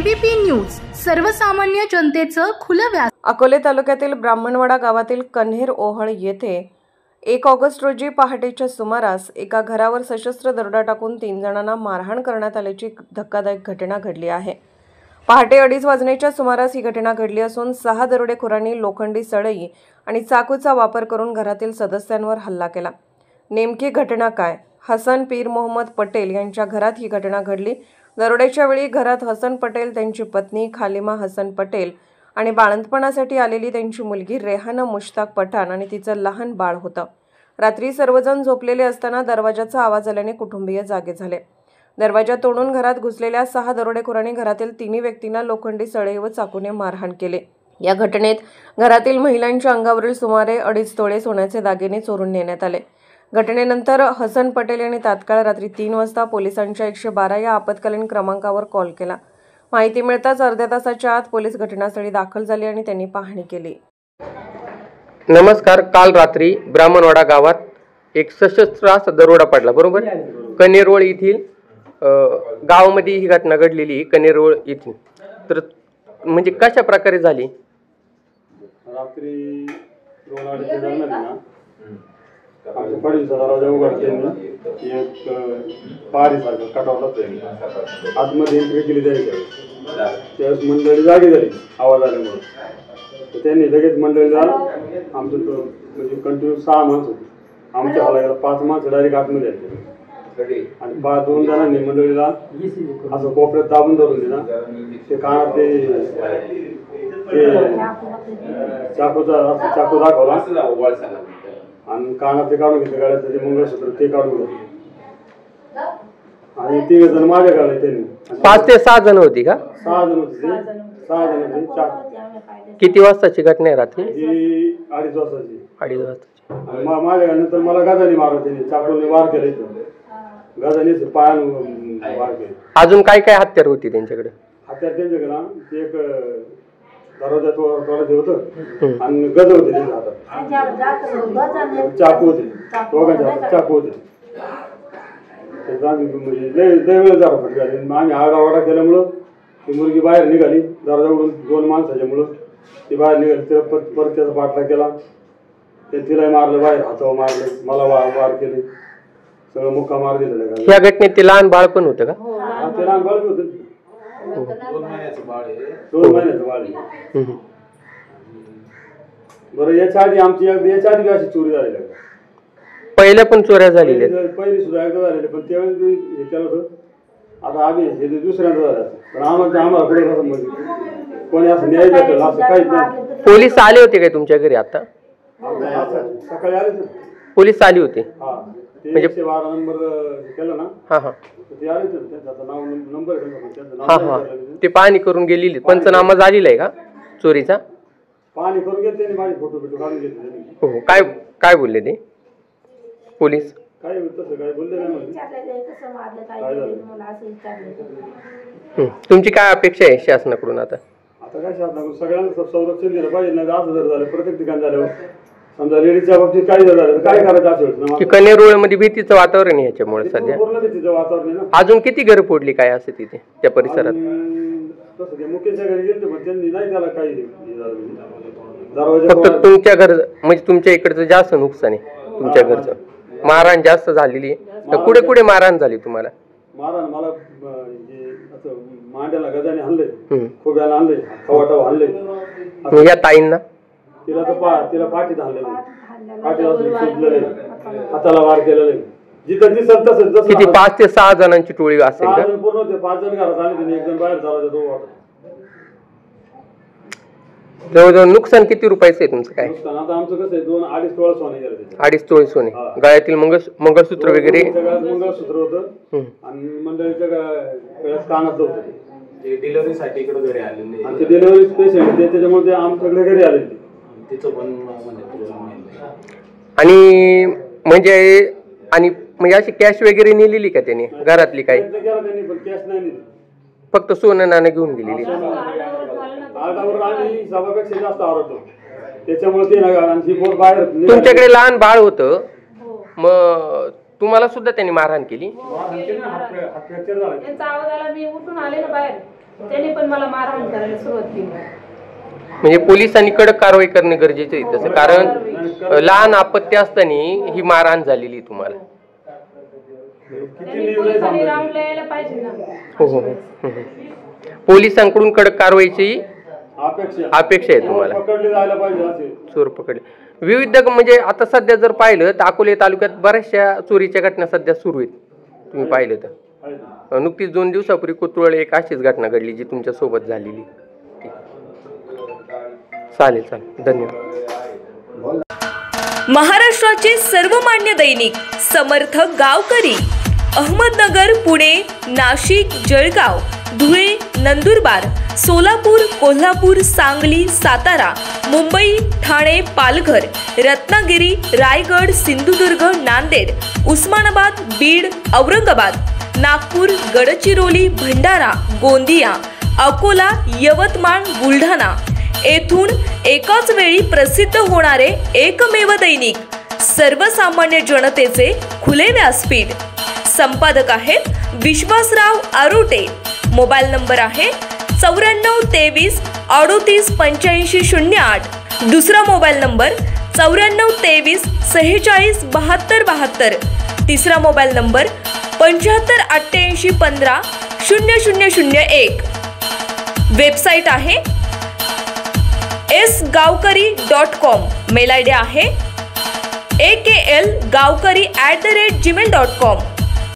ABP news सर्वसामान्य जनतेचं खुलं व्यास। अकोले तालुक्यातील ब्राह्मणवाडा गावातील कन्हेर ओहळ येथे 1 ऑगस्ट रोजी पहाटेच्या सुमारास एका घरावर सशस्त्र दरोडा टाकून 3 जणांना मारहाण करण्यात आल्याची धक्कादायक घटना घडली आहे। पहाटे 2:30 वाजण्याच्या सुमारास ही घटना घडली असून 6 दरोडेखोरांनी लोखंडी सळई आणि चाकूचा वापर करून घरातील सदस्यांवर हल्ला केला। नेमकी घटना काय? हसन पीर मोहम्मद पटेल यांच्या घरात ही घटना घडली। दरोड्याच्या वेळी घरात हसन पटेल, त्यांची पत्नी खालिमा हसन पटेल आणि बाळंतपणासाठी आलेली त्यांची मुलगी रेहाना मुश्ताक पठाण आणि तिचं लहान बाळ होतं। रात्री सर्वजण झोपलेले असताना दरवाजाचा आवाज आल्याने कुटुंबीय जागे झाले। दरवाजा तोडून घरात घुसलेल्या 6 दरोडेखोरांनी घरातील 3 व्यक्तींना लोखंडी सळई व चाकूने मारहाण केले। या घटनेत घरातील महिलांच्या अंगावरील सुमारे 2.5 तोळे सोन्याचे दागिने चोरून नेण्यात आले। घटनेनंतर हसन पटेल यांनी तात्काळ रात्री 3 वाजता पोलिसांच्या 112 या आपत्कालीन क्रमांकावर कॉल केला। माहिती मिळताच अर्ध्या तासाच्या आत पोलीस घटनास्थळी दाखल झाले आणि त्यांनी पाहणी केली। नमस्कार, काल रात्री ब्राह्मणवाडा गावात एक सशस्त्र दरोडा पडला, बरोबर? कन्हेरोळ येथील गावामध्ये ही घटना घडलेली। कन्हेरोळ येथील तर म्हणजे कशा प्रकारे झाली? रात्री 2:30 दरम्यान ना आमच्या पडीचा दरवाजा उघडताना एक पारीसारखं कटावला होता। आतमध्ये एंट्री केली त्यावेळेस मंडळी जागी झाली आवाज आल्यामुळे, तर त्यांनी लगेच मंडळीला आमचं म्हणजे कंटिन्यू 6 माणसं होती। आमच्या हॉला 5 माणसं डायरेक्ट आतमध्ये आली आणि 2 जणांनी मंडळीला असं कोपऱ्यात दाबून धरून दिला। ते कानात चाकू दाखवला आणि कानात ते काढून घेतले, गाड्याचं ते मंगळसूत्र ते काढून घेतले आणि 3 जण माझ्या गाड्या त्यांनी। 5 ते 6 जण होती का? 6 जण होते, 6 जण होते। किती वाजताची घटना आहे? रात्री 2:30 वाजताची। 2:30 वाजताची। माझ्या गाडीनंतर मला गजानी मारलं, त्यांनी चाकूने वार केला, इथं गजानी पायानं वार केले। अजून काय काय हत्यार होती त्यांच्याकडे? हत्यार त्यांच्याकडे ना ते एक दरवाजा तोडायचं होतं आणि गज होते त्यांच्या हातात, चाकू होते, दोघांच्या हातात चाकू होते। म्हणजे लय वेळ झाला फटका झाली। आम्ही आरडाओरडा केल्यामुळं ती मुलगी बाहेर निघाली, दरवाजा उघडून 2 माणसाच्यामुळं ती बाहेर निघाली। तिला परत त्याचा पाठला केला, ते तिला मारलं, बाहेर हातावर मारलं, मला वार केले, सगळं मुक्का मार दिलेला। या घटनेत ते लहान बाळ पण होतं का? ते लहान बाळ होतं, 2 महिन्याचं बाळ आहे। बरं, याच्या आधी आमची अशी चोरी झालेली आहे। पहिल्या पण चोऱ्या झालेल्या? पहिली सुद्धा एकदा झालेली, पण त्यावेळेस मी हे केलं होतं। आता आम्ही हे दुसऱ्यांदा झालं, पण आम्हाला पुढे म्हणजे कोणी असं न्याय देतं असं काहीच नाही। पोलीस आले होते काय तुमच्या घरी? आता सकाळी आले तर पोलीस आली होती म्हणजे 112 नंबर केलं ना। ते आले तर त्यांचा नाव नंबर ते पाहणी करून गेलेली, पंचनामा झालेला आहे का चोरीचा? पाहणी करून गेले त्यांनी, माझे फोटो काढून घेतले। हो, काय बोलले ते पोलीस? काय तसं काय बोलले नाही। तुमची काय अपेक्षा आहे शासनाकडून? आता काय शासनाकडून सगळ्यांना संरक्षण दिलं पाहिजे ना। असं जर झालं प्रत्येक ठिकाणी झाल्यावर, समजा लेडीजच्या बाबतीत काही जर झालं तर काय करायचं असेल? कन्हेरोळ मध्ये भीतीचं वातावरण आहे याच्यामुळे सध्या। पूर्ण भीतीचं वातावरण आहे ना। अजून किती घरं फोडली काय असं तिथे त्या परिसरात? तसं ते मुकेशच्या घरी गेले पण त्यांनी नाही त्याला काही फक्त तुमच्या घर म्हणजे तुमच्या इकडचं जास्त नुकसान आहे तुमच्या घरचं? मारहाण जास्त झालेली आहे? कुठे कुठे मारहाण झाली तुम्हाला? मारहाण मला असं मांड्याला गजाने हाणले, खोब्याला हाणले, खवाटावर हाणले। या ताईंना? तिला पाठीत हाणलेलं, पाठीला सुजलेले, हाताला वार केलेले, जिथं दिसत तसं। किती 5 ते 6 जणांची टोळी असेल का? पूर्ण होते, 5 जण घरात आले, त्यांनी 1 जण बाहेर झाला, 2 वाटत। जवळजवळ नुकसान किती रुपयाचं आहे तुमचं? काय आता आमचं कसं आहे, 2-2.5 तोळे सोने गेले। 2.5 तोळे सोने, गळ्यातील मंगळसूत्र वगैरे? मंगळसूत्र होतं आणि मंडळीच्या गळ्यात कानाचं होतं, ते डिलिव्हरीसाठी इकडे घरी आलेले, आणि ते डिलिव्हरी पेशंट त्याच्यामुळे ते आमच्याकडे घरी आलेले। तिचं पण आणि म्हणजे अशी कॅश वगैरे नेलेली का त्याने घरातली? काही त्यांनी पण कॅश नाही नेली, फक्त सोनं नाणं घेऊन गेलेली? आरडावर आम्ही सभापेक्षा जास्त आरडतो, त्याच्यामुळे ते ना बाहेर। तुमच्याकडे लहान बाळ होतं, मग तुम्हाला सुद्धा त्यांनी मारहाण केली? त्यांचा आवाज आला, मी उठून आले ना बाहेर, त्याने पण मला मारहाण करायला सुरुवात केली. म्हणजे पोलिसांनी कडक कारवाई करणे गरजेचे आहे तसं, कारण लहान आपत्ती असताना ही मारहाण झालेली तुम्हाला. त्यांनी पोलिसांनी राऊंडला यायला पाहिजे ना. हो हो हो. पोलिसांकडून कडक कारवाईची अपेक्षा आहे तुम्हाला. चोर पकडले. विविध म्हणजे आता सध्या जर पाहिलं तर अकोले तालुक्यात बऱ्याचशा चोरीच्या घटना सध्या सुरू आहेत. तुम्ही पाहिलं तर नुकतीच 2 दिवसापूर्वी कोतुळ एक अशीच घटना घडली जी तुमच्या सोबत झालेली. चालेल चालेल, धन्यवाद. महाराष्ट्राचे सर्वमान्य दैनिक समर्थ गावकरी, अहमदनगर, पुणे, नाशिक, जळगाव, धुळे, नंदुरबार, सोलापूर, कोल्हापूर, सांगली, सातारा, मुंबई, ठाणे, पालघर, रत्नागिरी, रायगड, सिंधुदुर्ग, नांदेड, उस्मानाबाद, बीड, औरंगाबाद, नागपूर, गडचिरोली, भंडारा, गोंदिया, अकोला, यवतमाळ, बुलढाणा येथून एकाच वेळी प्रसिद्ध होणारे एकमेव दैनिक सर्वसामान्य जनतेचे खुले व्यासपीठ. संपादक आहेत विश्वासराव आरोटे. मोबाईल नंबर आहे 94 23 38 85 08. दुसरा मोबाईल नंबर 94 23 46 72 72. तिसरा मोबाईल नंबर 75 88 15 0001. वेबसाईट आहे sgavkari.com. मेल आयडी आहे akl gavkari@gmail.com.